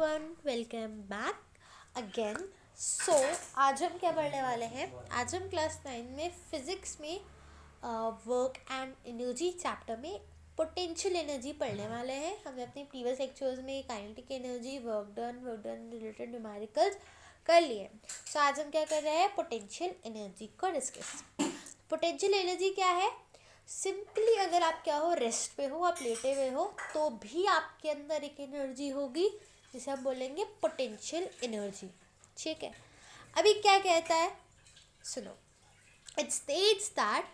Everyone, welcome back again. आज हम क्या पढ़ने वाले हैं? आज हम क्लास 9 में फिजिक्स में वर्क एंड एनर्जी चैप्टर में पोटेंशियल एनर्जी पढ़ने वाले हैं। हमने अपने प्रीवियस लेक्चर्स में kinetic energy, work done related numericals कर लिए। आज हम क्या कर रहे हैं? पोटेंशियल एनर्जी को डिस्कस। पोटेंशियल एनर्जी क्या है? सिंपली अगर आप क्या हो, रेस्ट पे हो, आप लेटे हुए हो, तो भी आपके अंदर एक एनर्जी होगी जिसे हम बोलेंगे पोटेंशियल एनर्जी। ठीक है, अभी क्या कहता है सुनो। It states that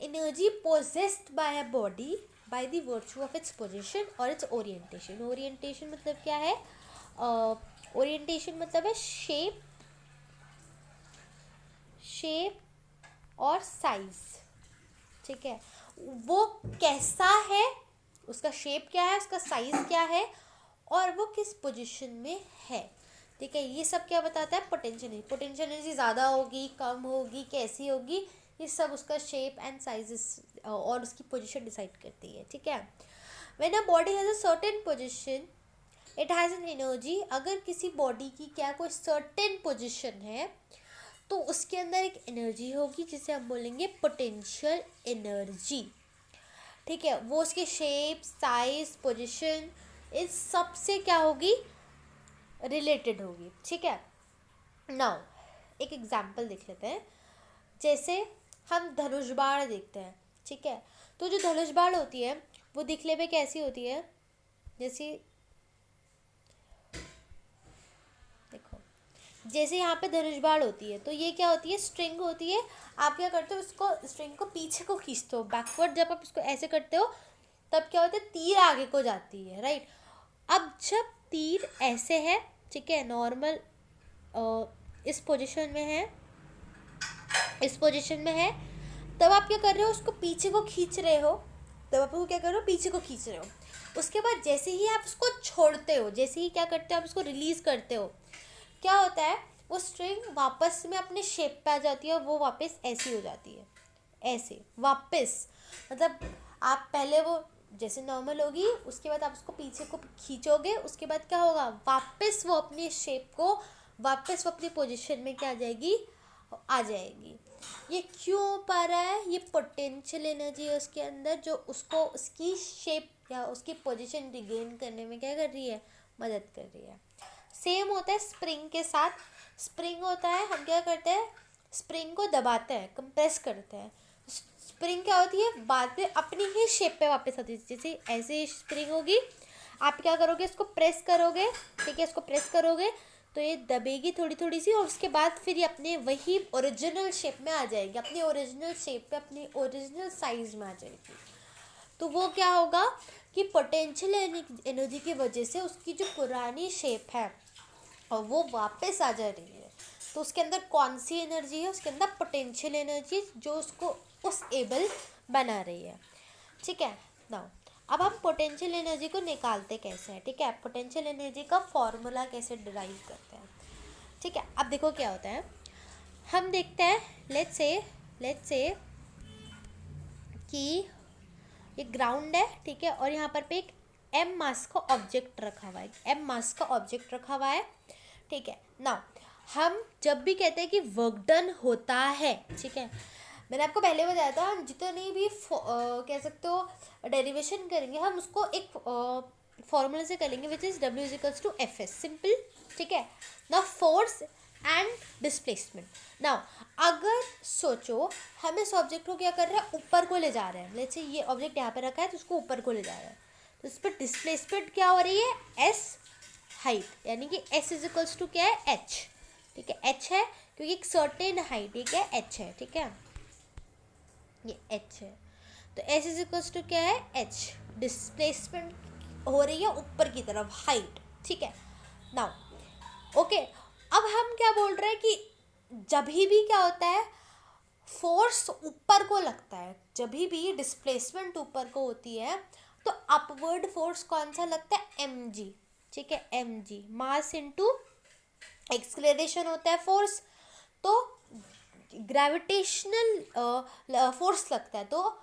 energy possessed by a body by the virtue of its position और इट्स ओरिएंटेशन। ओरिएंटेशन मतलब क्या है? ओरिएंटेशन मतलब है शेप और साइज। ठीक है, वो कैसा है, उसका शेप क्या है, उसका साइज क्या है और वो किस पोजीशन में है। ठीक है, ये सब क्या बताता है? पोटेंशियल एनर्जी ज़्यादा होगी, कम होगी, कैसी होगी, ये सब उसका शेप एंड साइज और उसकी पोजीशन डिसाइड करती है। ठीक है, when a body has a certain position it has an energy. अगर किसी बॉडी की क्या कोई सर्टेन पोजीशन है तो उसके अंदर एक एनर्जी होगी जिसे हम बोलेंगे पोटेंशियल एनर्जी। ठीक है, वो उसके शेप, साइज, पोजीशन, इस सब से क्या होगी? रिलेटेड होगी। ठीक है, नाउ एक एग्जांपल देख लेते हैं। जैसे हम धनुष बाण देखते हैं। ठीक है, तो जो धनुष बाण होती है वो दिखने में कैसी होती है? जैसे देखो, जैसे यहाँ पे धनुष बाण होती है तो ये क्या होती है? स्ट्रिंग होती है। आप क्या करते हो? उसको स्ट्रिंग को पीछे को खींचते हो, बैकवर्ड। जब आप इसको ऐसे करते हो तब क्या होता है? तीर आगे को जाती है, राइट। अब जब तीर ऐसे है, ठीक है, नॉर्मल इस पोजीशन में है, तब आप क्या कर रहे हो? उसको पीछे को खींच रहे हो। तब आप क्या कर रहे हो? पीछे को खींच रहे हो। उसके बाद जैसे ही आप उसको छोड़ते हो, जैसे ही क्या करते हो? आप उसको रिलीज करते हो, क्या होता है? वो स्ट्रिंग वापस में अपने शेप पे आ जाती है और वो वापस ऐसी हो जाती है, ऐसे वापस। मतलब आप पहले वो जैसे नॉर्मल होगी, उसके बाद आप उसको पीछे को खींचोगे, उसके बाद क्या होगा? वापस वो अपनी शेप को, वापस वो अपनी पोजीशन में क्या आ जाएगी। ये क्यों पा रहा है? ये पोटेंशियल एनर्जी है उसके अंदर, जो उसको उसकी शेप या उसकी पोजीशन रिगेन करने में क्या कर रही है? मदद कर रही है। सेम होता है स्प्रिंग के साथ। स्प्रिंग होता है, हम क्या करते हैं? स्प्रिंग को दबाते हैं, कंप्रेस करते हैं। स्प्रिंग क्या होती है? बाद में अपनी ही शेप पे वापस आती है। जैसे ऐसे स्प्रिंग होगी, आप क्या करोगे? इसको प्रेस करोगे, ठीक है, इसको प्रेस करोगे तो ये दबेगी थोड़ी थोड़ी सी, और उसके बाद फिर ये अपने वही ओरिजिनल शेप में आ जाएगी, अपनी ओरिजिनल शेप पे, अपनी ओरिजिनल साइज में आ जाएगी। तो वो क्या होगा कि पोटेंशियल एनर्जी की वजह से उसकी जो पुरानी शेप है और वो वापस आ जा रही है। तो उसके अंदर कौन सी एनर्जी है? उसके अंदर पोटेंशियल एनर्जी, जो उसको उस एबल बना रही है। ठीक है, नाउ अब हम पोटेंशियल एनर्जी को निकालते कैसे हैं? ठीक है, पोटेंशियल एनर्जी का फॉर्मूला कैसे डिराइव करते हैं? ठीक है, अब देखो क्या होता है। हम देखते हैं, लेट्स से कि ये ग्राउंड है, ठीक है, और यहाँ पर पे एक m मास का ऑब्जेक्ट रखा हुआ है, ठीक है। नाउ हम जब भी कहते हैं कि वर्क डन होता है, ठीक है, मैंने आपको पहले बताया था, हम जितनी भी कह सकते हो डेरिवेशन करेंगे, हम उसको एक फॉर्मूला से करेंगे, which is W is two Fs, simple. ठीक है, ना फोर्स एंड डिस्प्लेसमेंट। नाउ अगर सोचो हम इस ऑब्जेक्ट को क्या कर रहे हैं? ऊपर को ले जा रहे हैं। लेट्स से ये ऑब्जेक्ट यहाँ पे रखा है तो उसको ऊपर को ले जा रहे हैं, तो इस पर डिस्प्लेसमेंट क्या हो रही है? S हाइट, यानी कि S इज इक्वल्स टू क्या है? H। ठीक है, H है क्योंकि एक सर्टेन हाइट, ये क्या है? H है। ठीक है, ये H है, तो S इज इक्वल्स टू क्या है? H। डिस्प्लेसमेंट हो रही है ऊपर की तरफ, हाइट। ठीक है, नाउ ओके, अब हम क्या बोल रहे हैं कि जब भी क्या होता है? फोर्स ऊपर को लगता है, जब भी डिस्प्लेसमेंट ऊपर को होती है तो अपवर्ड फोर्स कौन सा लगता है? mg। ठीक है, mg मास इनटू एक्सेलरेशन होता है फोर्स, तो ग्रेविटेशनल फोर्स लगता है, तो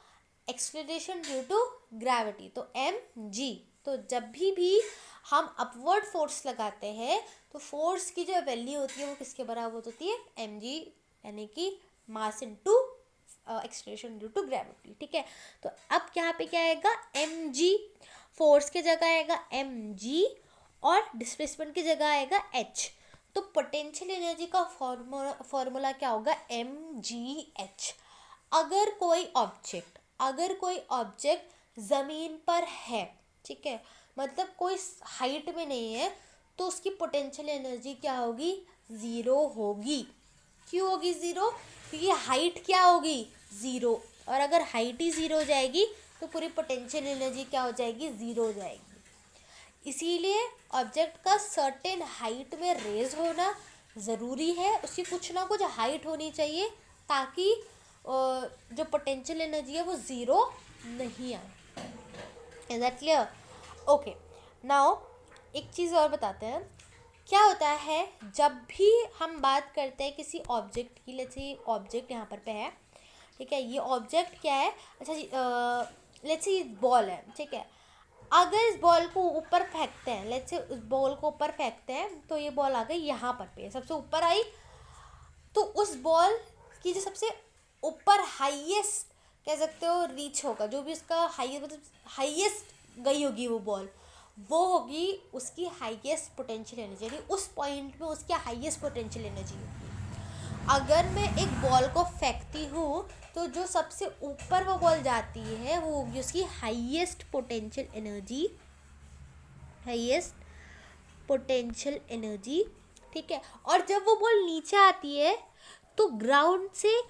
एक्सेलरेशन ड्यू टू ग्रेविटी, तो mg। तो जब भी हम अपवर्ड फोर्स लगाते हैं तो फोर्स की जो वैल्यू होती है वो किसके बराबर होती है, mg, यानी कि mass into acceleration due to gravity. ठीक है, तो अब यहाँ पे क्या आएगा, mg, फोर्स की जगह आएगा mg और डिस्प्लेसमेंट की जगह आएगा h। तो पोटेंशियल एनर्जी का फॉर्मूला क्या होगा, mgh। अगर कोई ऑब्जेक्ट ज़मीन पर है, ठीक है, मतलब कोई हाइट में नहीं है, तो उसकी पोटेंशियल एनर्जी क्या होगी, ज़ीरो होगी। क्यों होगी ज़ीरो, क्योंकि हाइट क्या होगी, ज़ीरो, और अगर हाइट ही ज़ीरो हो जाएगी तो पूरी पोटेंशियल एनर्जी क्या हो जाएगी, ज़ीरो हो जाएगी। इसीलिए ऑब्जेक्ट का सर्टेन हाइट में रेज होना ज़रूरी है, उसकी कुछ ना कुछ हाइट होनी चाहिए ताकि जो पोटेंशियल एनर्जी है वो ज़ीरो नहीं आए। Is that clear? Okay, now एक चीज़ और बताते हैं। क्या होता है जब भी हम बात करते हैं किसी ऑब्जेक्ट की, लेट्स से ऑब्जेक्ट यहाँ पर है, ठीक है, ये ऑब्जेक्ट क्या है, अच्छा जी, लेट्स से बॉल है, ठीक है, अगर इस बॉल को ऊपर फेंकते हैं, लेट्स से उस बॉल को ऊपर फेंकते हैं तो ये बॉल आ गई यहाँ पर पे सबसे ऊपर आई, तो उस बॉल की जो सबसे ऊपर हाईएस्ट कह सकते हो रीच होगा, जो भी उसका हाईएस्ट मतलब हाईएस्ट गई होगी वो बॉल, वो होगी उसकी हाईएस्ट पोटेंशियल एनर्जी, यानी उस पॉइंट में उसकी हाईएस्ट पोटेंशियल एनर्जी होगी। अगर मैं एक बॉल को फेंकती हूँ तो जो सबसे ऊपर वो बॉल जाती है वो होगी उसकी हाईएस्ट पोटेंशियल एनर्जी, ठीक है, और जब वो बॉल नीचे आती है तो ग्राउंड से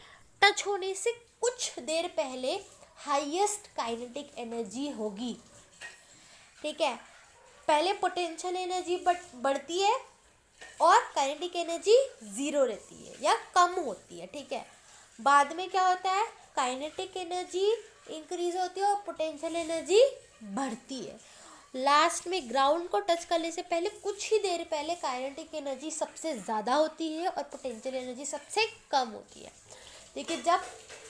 टच होने से कुछ देर पहले हाईएस्ट काइनेटिक एनर्जी होगी। ठीक है, पहले पोटेंशियल एनर्जी बढ़ती है और काइनेटिक एनर्जी ज़ीरो रहती है या कम होती है। ठीक है, बाद में क्या होता है, काइनेटिक एनर्जी इंक्रीज होती है और पोटेंशियल एनर्जी बढ़ती है। लास्ट में ग्राउंड को टच करने से पहले कुछ ही देर पहले काइनेटिक एनर्जी सबसे ज़्यादा होती है और पोटेंशियल एनर्जी सबसे कम होती है। देखिए, जब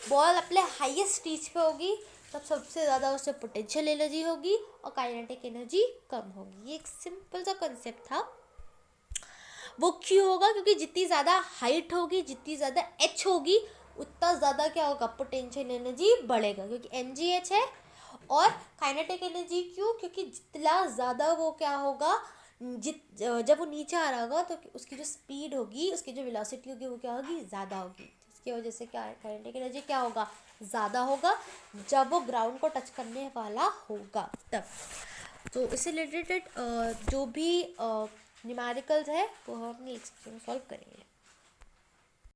बॉल अपने हाईएस्ट रीच पे होगी तब सबसे ज़्यादा उससे पोटेंशियल एनर्जी होगी और काइनेटिक एनर्जी कम होगी। ये एक सिंपल सा कंसेप्ट था। वो क्यों होगा, क्योंकि जितनी ज़्यादा हाइट होगी, जितनी ज़्यादा एच होगी, उतना ज़्यादा क्या होगा, पोटेंशियल एनर्जी बढ़ेगा, क्योंकि mgh है। और काइनेटिक एनर्जी क्यों, क्योंकि जितना ज़्यादा वो क्या होगा, जब वो नीचे आ रहा होगा तो उसकी जो स्पीड होगी, उसकी जो वेलोसिटी होगी वो क्या होगी, ज़्यादा होगी, जिसकी वजह से क्या है, काइनेटिक एनर्जी क्या होगा, ज़्यादा होगा जब वो ग्राउंड को टच करने वाला होगा तब। तो इससे रिलेटेड जो भी न्यूमेरिकल्स है वो हम नेक्स्ट सॉल्व करेंगे।